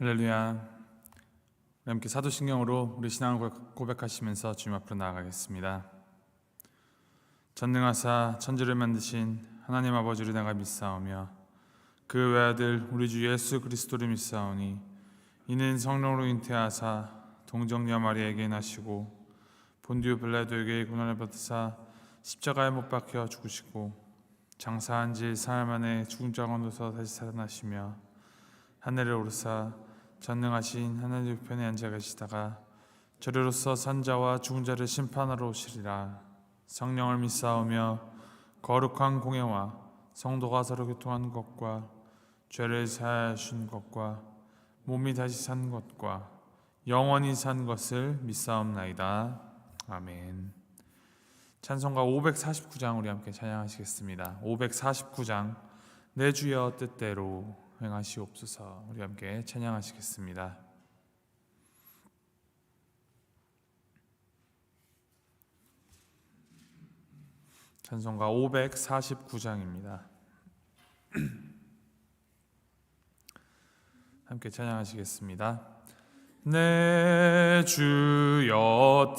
할렐루야. 함께 사도신경으로 우리 신앙을 고백하시면서 주님 앞으로 나아가겠습니다. 전능하사 천지를 만드신 하나님 아버지를 내가 믿사오며 그 외아들 우리 주 예수 그리스도를 믿사오니 이는 성령으로 잉태하사 동정녀 마리아에게 나시고 본디오 빌라도에게 고난을 받으사 십자가에 못 박혀 죽으시고 장사한 지 사흘 만에 죽은 자 가운데서 다시 살아나시며 하늘에 오르사 전능하신 하나님 우편에 앉아 계시다가 저리로서 산자와 죽은 자를 심판하러 오시리라. 성령을 믿사오며 거룩한 공예와 성도가 서로 교통하는 것과 죄를 사하신 것과 몸이 다시 산 것과 영원히 산 것을 믿사옵나이다. 아멘. 찬송가 549장 우리 함께 찬양하시겠습니다. 549장 내 주여 뜻대로 행하시옵소서. 우리 함께 찬양하시겠습니다. 찬송가 549장입니다. 함께 찬양하시겠습니다. 내 주여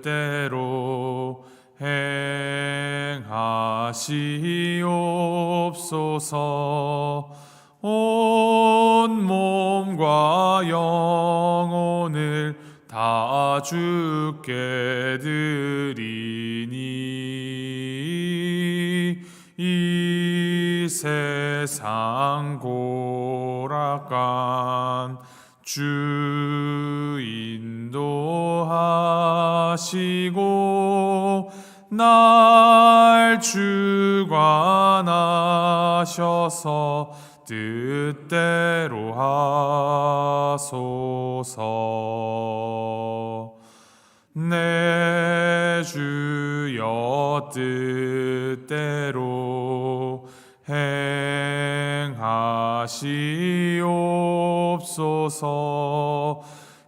뜻대로 행하시옵소서. 온 몸과 영혼을 다 주께 드리니 이 세상 고락간 주 인도하시고 날 주관하셔서 뜻대로 하소서. 내 주여 뜻대로 행하시옵소서.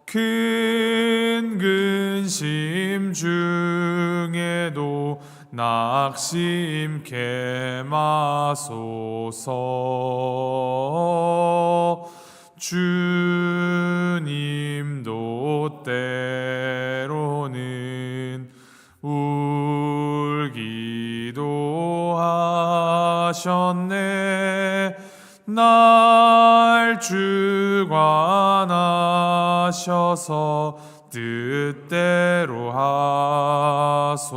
큰 근심 중에도 낙심케 마소서. 주님도 때로는 울기도 하셨네. 날 주관하셔서 뜻대로 하소서.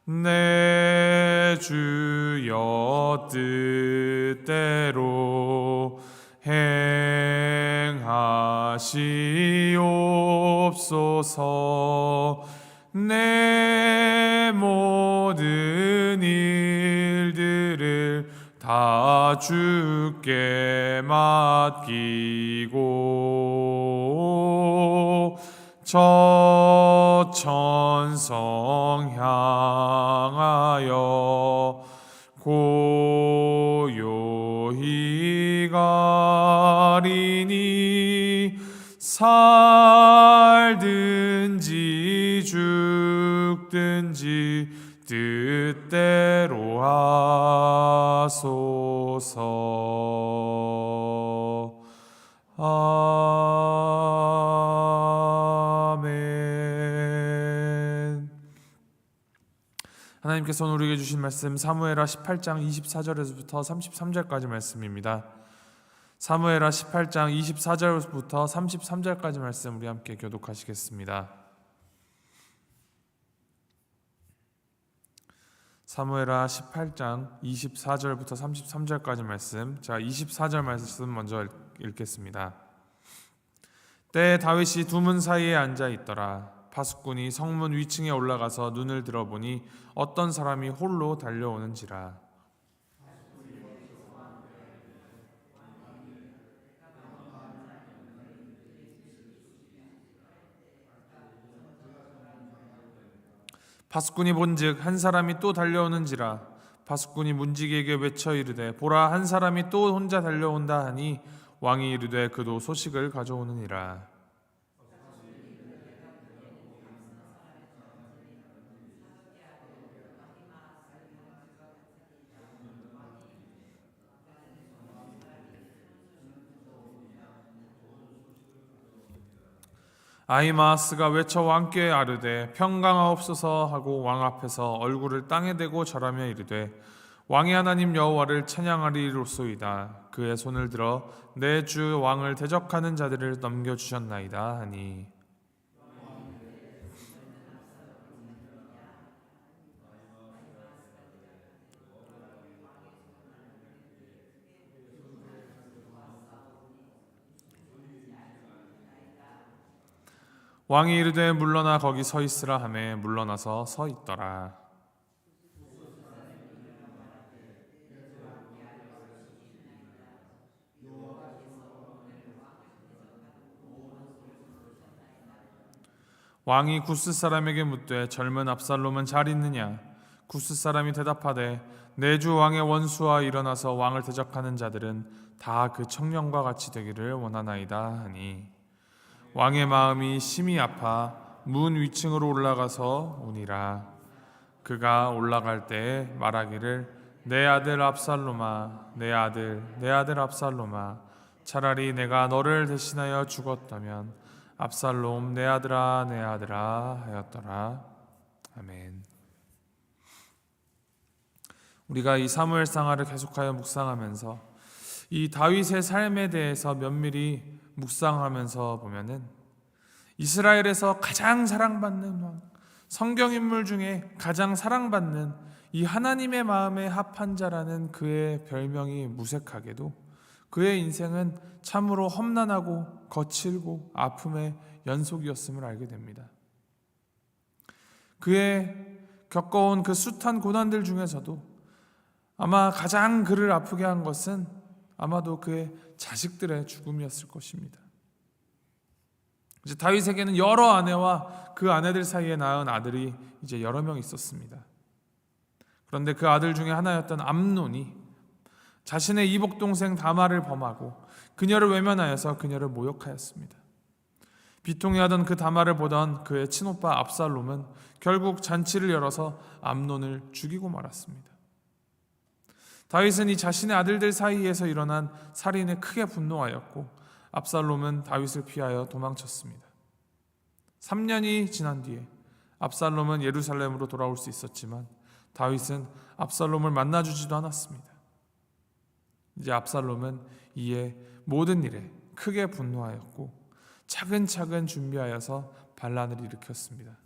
내 주여 뜻대로 행하시옵소서. 내 모든 일들을 다 주께 맡기고 저 천성 향하여 고요히 가리니 살든지 죽든지 뜻대로 하소서. 아멘. 하나님께서 오늘 우리에게 주신 말씀 사무엘하 18장 24절에서부터 33절까지 말씀입니다. 사무엘하 18장 24절부터 33절까지 말씀 우리 함께 교독하시겠습니다. 사무엘하 18장 24절부터 33절까지 말씀, 자 24절 말씀 먼저 읽겠습니다. 때에 다윗이 두 문 사이에 앉아 있더라. 파수꾼이 성문 위층에 올라가서 눈을 들어보니 어떤 사람이 홀로 달려오는지라. 파수꾼이 본즉 한 사람이 또 달려오는지라. 파수꾼이 문지기에게 외쳐 이르되 보라 한 사람이 또 혼자 달려온다 하니 왕이 이르되 그도 소식을 가져오느니라. 아히마아스가 외쳐 왕께 아르되 평강하옵소서 하고 왕 앞에서 얼굴을 땅에 대고 절하며 이르되 왕의 하나님 여호와를 찬양하리로소이다. 그의 손을 들어 내 주 왕을 대적하는 자들을 넘겨주셨나이다 하니 왕이 이르되 물러나 거기 서 있으라 하매 물러나서 서 있더라. 왕이 구스 사람에게 묻되 젊은 압살롬은 잘 있느냐? 구스 사람이 대답하되 내 주 왕의 원수와 일어나서 왕을 대적하는 자들은 다 그 청년과 같이 되기를 원하나이다 하니 왕의 마음이 심히 아파 문 위층으로 올라가서 우니라. 그가 올라갈 때에 말하기를 내 아들 압살롬아, 내 아들 압살롬아, 차라리 내가 너를 대신하여 죽었다면 압살롬 내 아들아 하였더라. 아멘. 우리가 이 사무엘상하를 계속하여 묵상하면서 이 다윗의 삶에 대해서 면밀히 묵상하면서 보면은 이스라엘에서 가장 사랑받는 왕, 성경 인물 중에 가장 사랑받는 이 하나님의 마음에 합한 자라는 그의 별명이 무색하게도 그의 인생은 참으로 험난하고 거칠고 아픔의 연속이었음을 알게 됩니다. 그의 겪어온 그 숱한 고난들 중에서도 아마 가장 그를 아프게 한 것은 아마도 그의 자식들의 죽음이었을 것입니다. 이제 다윗에게는 여러 아내와 그 아내들 사이에 낳은 아들이 이제 여러 명 있었습니다. 그런데 그 아들 중에 하나였던 암논이 자신의 이복 동생 다말을 범하고 그녀를 외면하여서 그녀를 모욕하였습니다. 비통해하던 그 다말을 보던 그의 친오빠 압살롬은 결국 잔치를 열어서 암논을 죽이고 말았습니다. 다윗은 이 자신의 아들들 사이에서 일어난 살인에 크게 분노하였고 압살롬은 다윗을 피하여 도망쳤습니다. 3년이 지난 뒤에 압살롬은 예루살렘으로 돌아올 수 있었지만 다윗은 압살롬을 만나주지도 않았습니다. 이제 압살롬은 이에 모든 일에 크게 분노하였고 차근차근 준비하여서 반란을 일으켰습니다.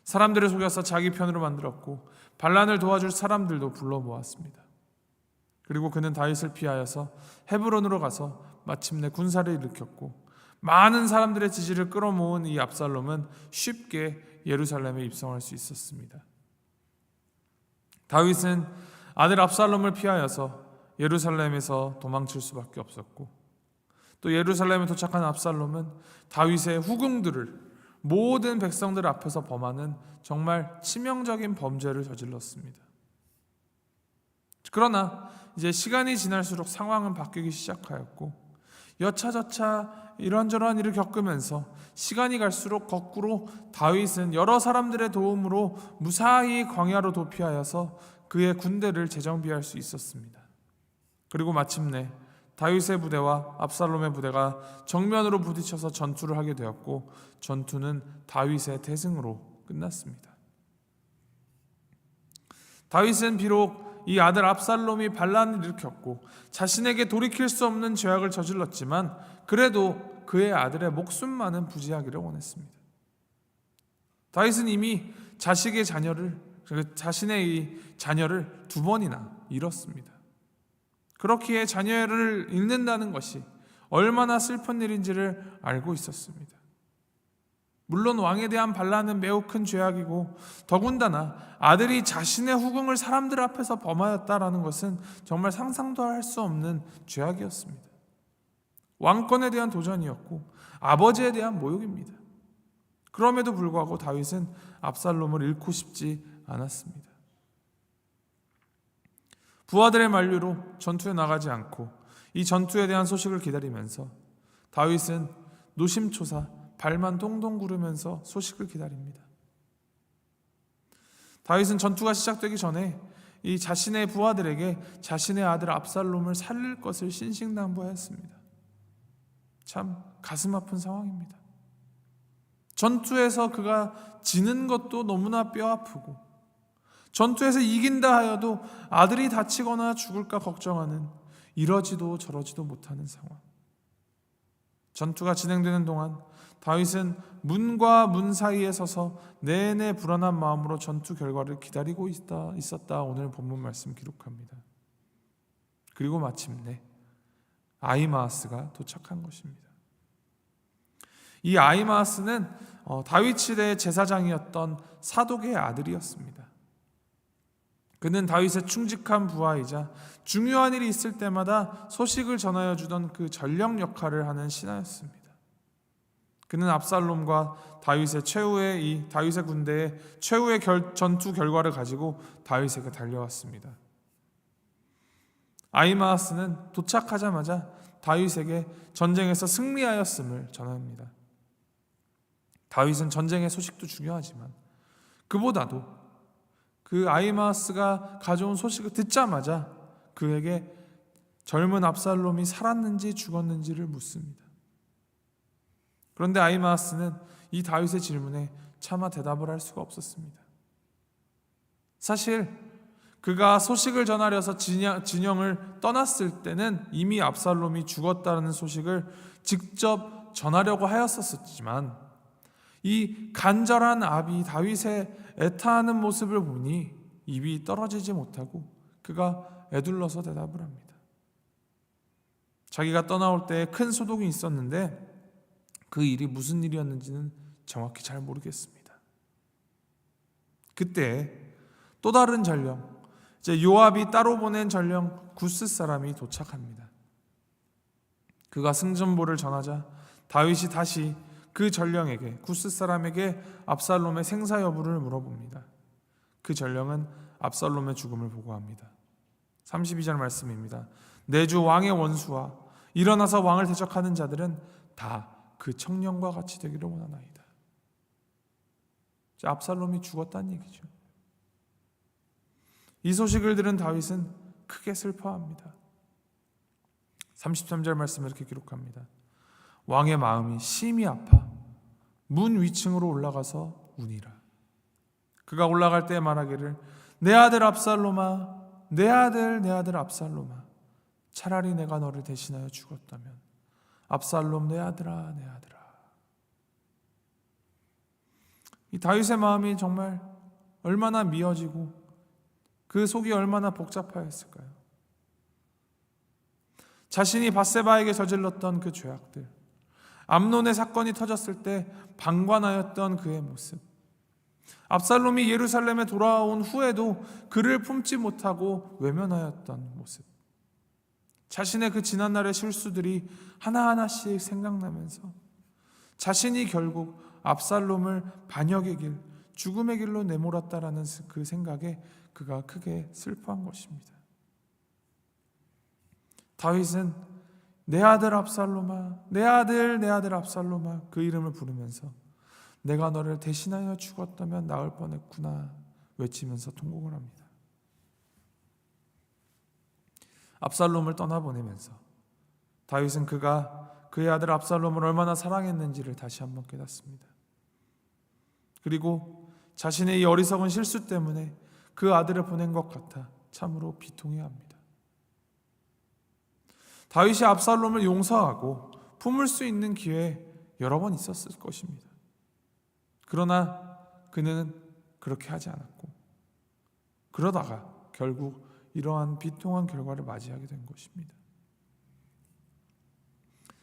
사람들을 속여서 자기 편으로 만들었고 반란을 도와줄 사람들도 불러 모았습니다. 그리고 그는 다윗을 피하여서 헤브론으로 가서 마침내 군사를 일으켰고 많은 사람들의 지지를 끌어모은 이 압살롬은 쉽게 예루살렘에 입성할 수 있었습니다. 다윗은 아들 압살롬을 피하여서 예루살렘에서 도망칠 수밖에 없었고 또 예루살렘에 도착한 압살롬은 다윗의 후궁들을 모든 백성들 앞에서 범하는 정말 치명적인 범죄를 저질렀습니다. 그러나 이제 시간이 지날수록 상황은 바뀌기 시작하였고 여차저차 이런저런 일을 겪으면서 시간이 갈수록 거꾸로 다윗은 여러 사람들의 도움으로 무사히 광야로 도피하여서 그의 군대를 재정비할 수 있었습니다. 그리고 마침내 다윗의 부대와 압살롬의 부대가 정면으로 부딪혀서 전투를 하게 되었고 전투는 다윗의 대승으로 끝났습니다. 다윗은 비록 이 아들 압살롬이 반란을 일으켰고 자신에게 돌이킬 수 없는 죄악을 저질렀지만 그래도 그의 아들의 목숨만은 부지하기를 원했습니다. 다윗은 이미 자신의 이 자녀를 2번이나 잃었습니다. 그렇기에 자녀를 잃는다는 것이 얼마나 슬픈 일인지를 알고 있었습니다. 물론 왕에 대한 반란은 매우 큰 죄악이고 더군다나 아들이 자신의 후궁을 사람들 앞에서 범하였다라는 것은 정말 상상도 할 수 없는 죄악이었습니다. 왕권에 대한 도전이었고 아버지에 대한 모욕입니다. 그럼에도 불구하고 다윗은 압살롬을 잃고 싶지 않았습니다. 부하들의 만류로 전투에 나가지 않고 이 전투에 대한 소식을 기다리면서 다윗은 노심초사 발만 동동 구르면서 소식을 기다립니다. 다윗은 전투가 시작되기 전에 이 자신의 부하들에게 자신의 아들 압살롬을 살릴 것을 신신당부하였습니다. 참 가슴 아픈 상황입니다. 전투에서 그가 지는 것도 너무나 뼈아프고, 전투에서 이긴다 하여도 아들이 다치거나 죽을까 걱정하는, 이러지도 저러지도 못하는 상황. 전투가 진행되는 동안 다윗은 문과 문 사이에 서서 내내 불안한 마음으로 전투 결과를 기다리고 있었다. 오늘 본문 말씀 기록합니다. 그리고 마침내 아히마아스가 도착한 것입니다. 이 아히마아스는 다윗 시대의 제사장이었던 사독의 아들이었습니다. 그는 다윗의 충직한 부하이자 중요한 일이 있을 때마다 소식을 전하여 주던 그 전령 역할을 하는 신하였습니다. 그는 압살롬과 다윗의 군대의 최후의 전투 결과를 가지고 다윗에게 달려왔습니다. 아히마아스는 도착하자마자 다윗에게 전쟁에서 승리하였음을 전합니다. 다윗은 전쟁의 소식도 중요하지만 그보다도 그 아히마아스가 가져온 소식을 듣자마자 그에게 젊은 압살롬이 살았는지 죽었는지를 묻습니다. 그런데 아히마아스는 이 다윗의 질문에 차마 대답을 할 수가 없었습니다. 사실 그가 소식을 전하려서 진영을 떠났을 때는 이미 압살롬이 죽었다는 소식을 직접 전하려고 하였었지만, 이 간절한 아비 다윗의 애타하는 모습을 보니 입이 떨어지지 못하고 그가 에둘러서 대답을 합니다. 자기가 떠나올 때 큰 소동이 있었는데 그 일이 무슨 일이었는지는 정확히 잘 모르겠습니다. 그때 또 다른 전령, 이제 요압이 따로 보낸 전령 구스 사람이 도착합니다. 그가 승전보를 전하자 다윗이 다시 그 전령에게, 구스 사람에게 압살롬의 생사 여부를 물어봅니다. 그 전령은 압살롬의 죽음을 보고합니다. 32절 말씀입니다. 내 주 왕의 원수와 일어나서 왕을 대적하는 자들은 다 그 청년과 같이 되기를 원하나이다. 압살롬이 죽었다는 얘기죠. 이 소식을 들은 다윗은 크게 슬퍼합니다. 33절 말씀을 이렇게 기록합니다. 왕의 마음이 심히 아파 문 위층으로 올라가서 우니라. 그가 올라갈 때 말하기를 내 아들 압살롬아, 내 아들 압살롬아, 차라리 내가 너를 대신하여 죽었다면 압살롬 내 아들아, 내 아들아. 이 다윗의 마음이 정말 얼마나 미어지고 그 속이 얼마나 복잡하였을까요? 자신이 밧세바에게 저질렀던 그 죄악들, 암논의 사건이 터졌을 때 방관하였던 그의 모습, 압살롬이 예루살렘에 돌아온 후에도 그를 품지 못하고 외면하였던 모습, 자신의 그 지난날의 실수들이 하나하나씩 생각나면서 자신이 결국 압살롬을 반역의 길, 죽음의 길로 내몰았다라는 그 생각에 그가 크게 슬퍼한 것입니다. 다윗은 내 아들 압살롬아, 내 아들 압살롬아, 그 이름을 부르면서 내가 너를 대신하여 죽었다면 나을 뻔했구나 외치면서 통곡을 합니다. 압살롬을 떠나보내면서 다윗은 그가 그의 아들 압살롬을 얼마나 사랑했는지를 다시 한번 깨닫습니다. 그리고 자신의 이 어리석은 실수 때문에 그 아들을 보낸 것 같아 참으로 비통해합니다. 다윗이 압살롬을 용서하고 품을 수 있는 기회 여러 번 있었을 것입니다. 그러나 그는 그렇게 하지 않았고, 그러다가 결국 이러한 비통한 결과를 맞이하게 된 것입니다.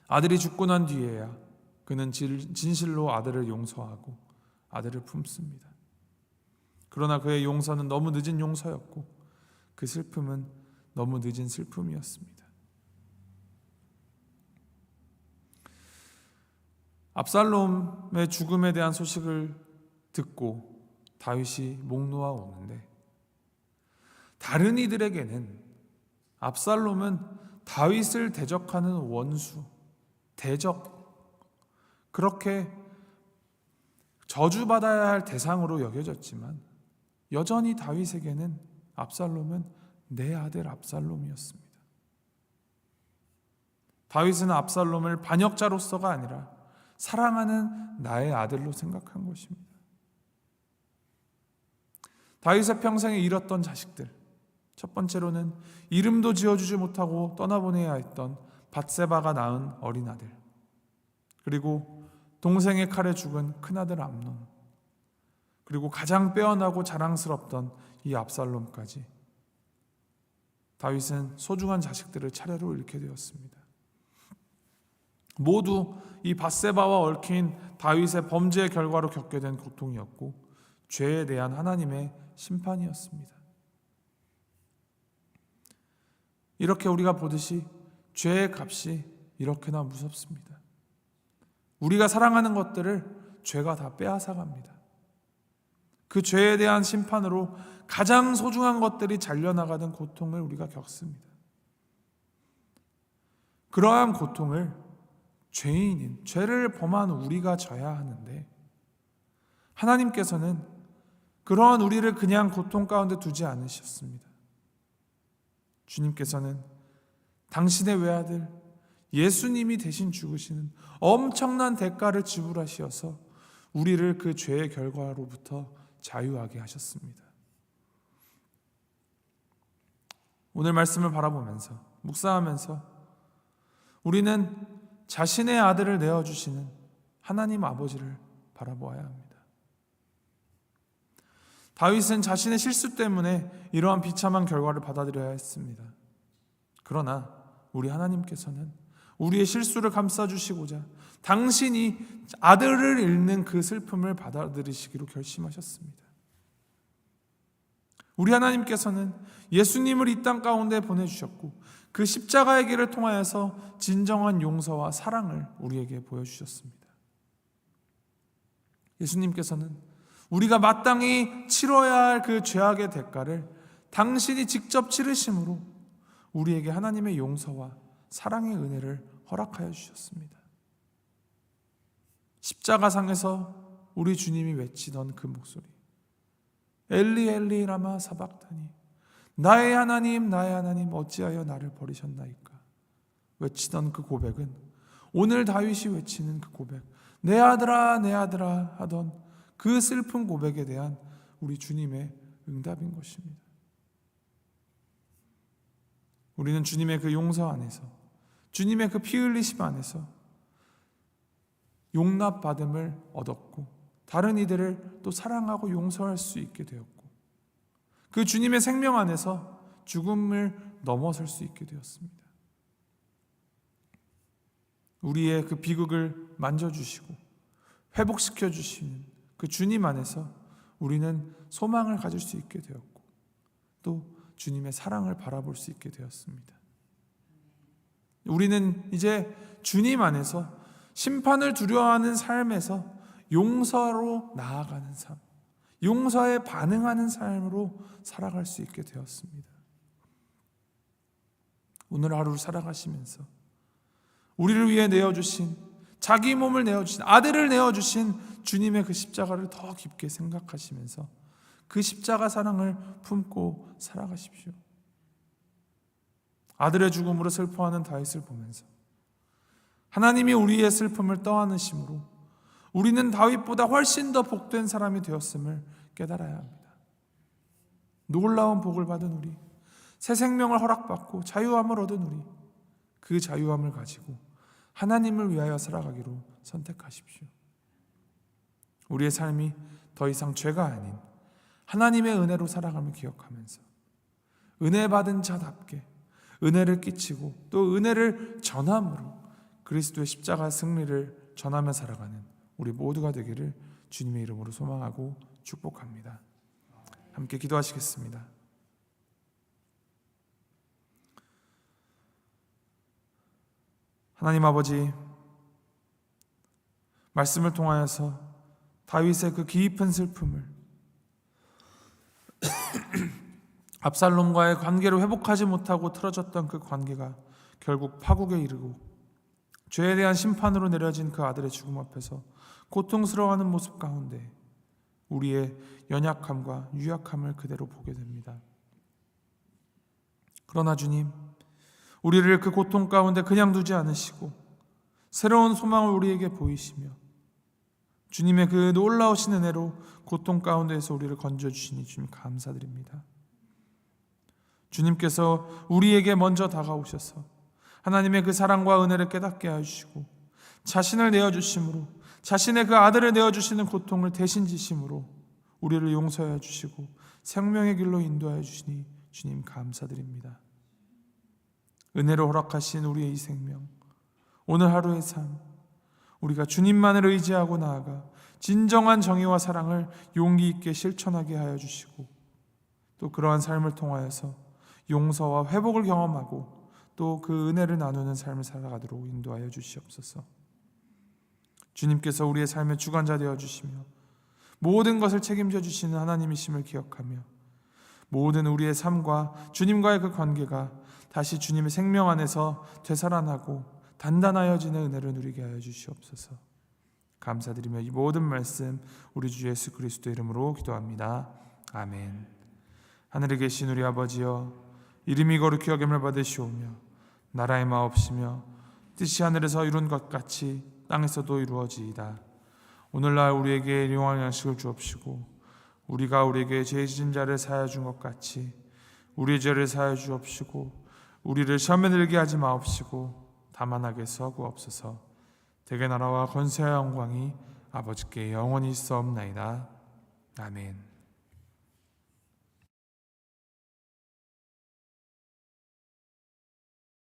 아들이 죽고 난 뒤에야 그는 진실로 아들을 용서하고 아들을 품습니다. 그러나 그의 용서는 너무 늦은 용서였고 그 슬픔은 너무 늦은 슬픔이었습니다. 압살롬의 죽음에 대한 소식을 듣고 다윗이 목 놓아 오는데, 다른 이들에게는 압살롬은 다윗을 대적하는 원수, 대적, 그렇게 저주받아야 할 대상으로 여겨졌지만 여전히 다윗에게는 압살롬은 내 아들 압살롬이었습니다. 다윗은 압살롬을 반역자로서가 아니라 사랑하는 나의 아들로 생각한 것입니다. 다윗의 평생에 잃었던 자식들, 첫 번째로는 이름도 지어주지 못하고 떠나보내야 했던 밧세바가 낳은 어린 아들, 그리고 동생의 칼에 죽은 큰아들 암논, 그리고 가장 빼어나고 자랑스럽던 이 압살롬까지 다윗은 소중한 자식들을 차례로 잃게 되었습니다. 모두 이 밧세바와 얽힌 다윗의 범죄의 결과로 겪게 된 고통이었고 죄에 대한 하나님의 심판이었습니다. 이렇게 우리가 보듯이 죄의 값이 이렇게나 무섭습니다. 우리가 사랑하는 것들을 죄가 다 빼앗아갑니다. 그 죄에 대한 심판으로 가장 소중한 것들이 잘려나가는 고통을 우리가 겪습니다. 그러한 고통을 죄인인, 죄를 범한 우리가 져야 하는데 하나님께서는 그러한 우리를 그냥 고통 가운데 두지 않으셨습니다. 주님께서는 당신의 외아들 예수님이 대신 죽으시는 엄청난 대가를 지불하시어서 우리를 그 죄의 결과로부터 자유하게 하셨습니다. 오늘 말씀을 바라보면서 묵상하면서 우리는 자신의 아들을 내어주시는 하나님 아버지를 바라보아야 합니다. 다윗은 자신의 실수 때문에 이러한 비참한 결과를 받아들여야 했습니다. 그러나 우리 하나님께서는 우리의 실수를 감싸주시고자 당신이 아들을 잃는 그 슬픔을 받아들이시기로 결심하셨습니다. 우리 하나님께서는 예수님을 이 땅 가운데 보내주셨고 그 십자가의 길을 통하여서 진정한 용서와 사랑을 우리에게 보여주셨습니다. 예수님께서는 우리가 마땅히 치러야 할 그 죄악의 대가를 당신이 직접 치르심으로 우리에게 하나님의 용서와 사랑의 은혜를 허락하여 주셨습니다. 십자가상에서 우리 주님이 외치던 그 목소리, 엘리 엘리 라마 사박다니, 나의 하나님 어찌하여 나를 버리셨나이까, 외치던 그 고백은 오늘 다윗이 외치는 그 고백, 내 아들아 하던 그 슬픈 고백에 대한 우리 주님의 응답인 것입니다. 우리는 주님의 그 용서 안에서, 주님의 그 피 흘리심 안에서 용납받음을 얻었고 다른 이들을 또 사랑하고 용서할 수 있게 되었고 그 주님의 생명 안에서 죽음을 넘어설 수 있게 되었습니다. 우리의 그 비극을 만져주시고 회복시켜 주시는 그 주님 안에서 우리는 소망을 가질 수 있게 되었고 또 주님의 사랑을 바라볼 수 있게 되었습니다. 우리는 이제 주님 안에서 심판을 두려워하는 삶에서 용서로 나아가는 삶, 용서에 반응하는 삶으로 살아갈 수 있게 되었습니다. 오늘 하루를 살아가시면서 우리를 위해 내어주신, 자기 몸을 내어주신, 아들을 내어주신 주님의 그 십자가를 더 깊게 생각하시면서 그 십자가 사랑을 품고 살아가십시오. 아들의 죽음으로 슬퍼하는 다윗을 보면서 하나님이 우리의 슬픔을 떠안으심으로 우리는 다윗보다 훨씬 더 복된 사람이 되었음을 깨달아야 합니다. 놀라운 복을 받은 우리, 새 생명을 허락받고 자유함을 얻은 우리, 그 자유함을 가지고 하나님을 위하여 살아가기로 선택하십시오. 우리의 삶이 더 이상 죄가 아닌 하나님의 은혜로 살아감을 기억하면서 은혜 받은 자답게 은혜를 끼치고 또 은혜를 전함으로 그리스도의 십자가 승리를 전하며 살아가는 우리 모두가 되기를 주님의 이름으로 소망하고 축복합니다. 함께 기도하시겠습니다. 하나님 아버지, 말씀을 통하여서 다윗의 그 깊은 슬픔을 압살롬과의 관계를 회복하지 못하고 틀어졌던 그 관계가 결국 파국에 이르고 죄에 대한 심판으로 내려진 그 아들의 죽음 앞에서 고통스러워하는 모습 가운데 우리의 연약함과 유약함을 그대로 보게 됩니다. 그러나 주님, 우리를 그 고통 가운데 그냥 두지 않으시고 새로운 소망을 우리에게 보이시며 주님의 그 놀라우신 은혜로 고통 가운데에서 우리를 건져주시니 주님 감사드립니다. 주님께서 우리에게 먼저 다가오셔서 하나님의 그 사랑과 은혜를 깨닫게 하시고 자신을 내어주심으로, 자신의 그 아들을 내어주시는 고통을 대신 지심으로 우리를 용서해 주시고 생명의 길로 인도하여 주시니 주님 감사드립니다. 은혜로 허락하신 우리의 이 생명, 오늘 하루의 삶, 우리가 주님만을 의지하고 나아가 진정한 정의와 사랑을 용기 있게 실천하게 하여 주시고 또 그러한 삶을 통하여서 용서와 회복을 경험하고 또 그 은혜를 나누는 삶을 살아가도록 인도하여 주시옵소서. 주님께서 우리의 삶의 주관자 되어 주시며 모든 것을 책임져 주시는 하나님이심을 기억하며 모든 우리의 삶과 주님과의 그 관계가 다시 주님의 생명 안에서 되살아나고 단단하여지는 은혜를 누리게 하여 주시옵소서. 감사드리며 이 모든 말씀 우리 주 예수 그리스도의 이름으로 기도합니다. 아멘. 하늘에 계신 우리 아버지여, 이름이 거룩히 여김을 받으시오며 나라의 마옵시며 뜻이 하늘에서 이룬 것 같이 땅에서도 이루어지이다. 오늘날 우리에게 일용할 양식을 주옵시고 우리가 우리에게 죄 지은 자를 사하여 준 것 같이 우리의 죄를 사하여 주옵시고 우리를 시험에 들게 하지 마옵시고 다만 악에서 구하옵소서. 대개 나라와 권세와 영광이 아버지께 영원히 있사옵나이다. 아멘.